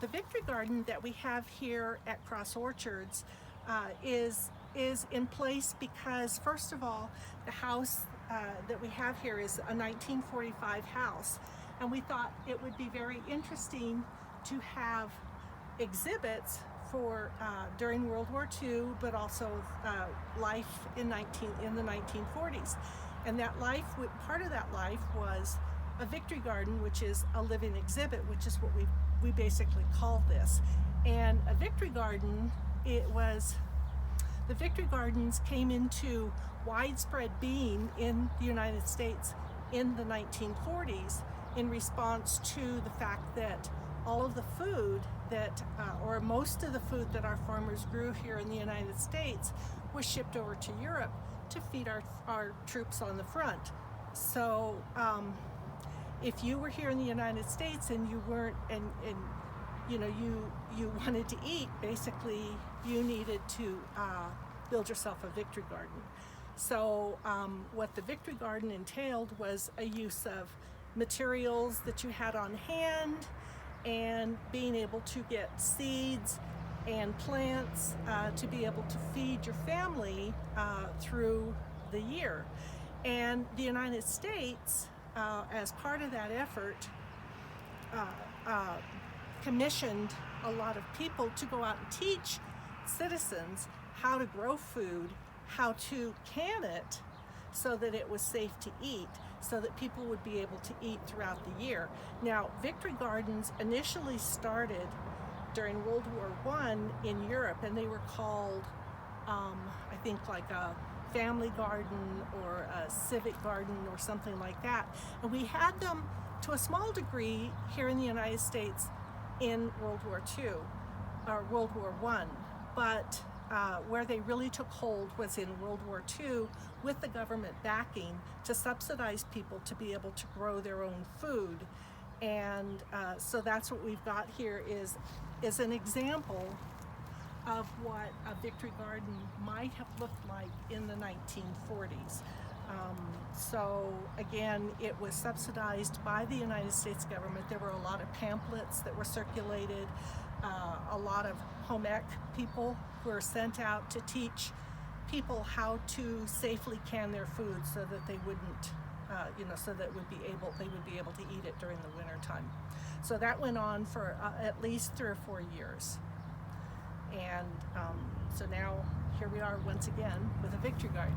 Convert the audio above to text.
the Victory Garden that we have here at Cross Orchards is in place because, first of all, the house that we have here is a 1945 house, and we thought it would be very interesting to have exhibits for during World War II, but also life in the 1940s. And that life, part of that life was a Victory Garden, which is a living exhibit, which is what we basically call this. And a Victory Garden, the Victory Gardens came into widespread being in the United States in the 1940s in response to the fact that all of the food that, or most of the food that our farmers grew here in the United States was shipped over to Europe to feed our troops on the front. So if you were here in the United States and you weren't, and you know, you wanted to eat, basically you needed to build yourself a Victory Garden. So what the Victory Garden entailed was a use of materials that you had on hand and being able to get seeds and plants to be able to feed your family through the year. And the United States, as part of that effort, commissioned a lot of people to go out and teach citizens how to grow food, how to can it so that it was safe to eat, so that people would be able to eat throughout the year. Now, Victory Gardens initially started during World War I in Europe, and they were called, I think, like a family garden or a civic garden or something like that. And we had them to a small degree here in the United States in World War II, or World War I. But where they really took hold was in World War II, with the government backing to subsidize people to be able to grow their own food. And so that's what we've got here is an example of what a Victory Garden might have looked like in the 1940s. So again, it was subsidized by the United States government. There were a lot of pamphlets that were circulated, a lot of home ec people were sent out to teach people how to safely can their food so that they wouldn't, so that they would be able to eat it during the winter time. So that went on for at least 3 or 4 years. And so now here we are once again with a Victory Garden.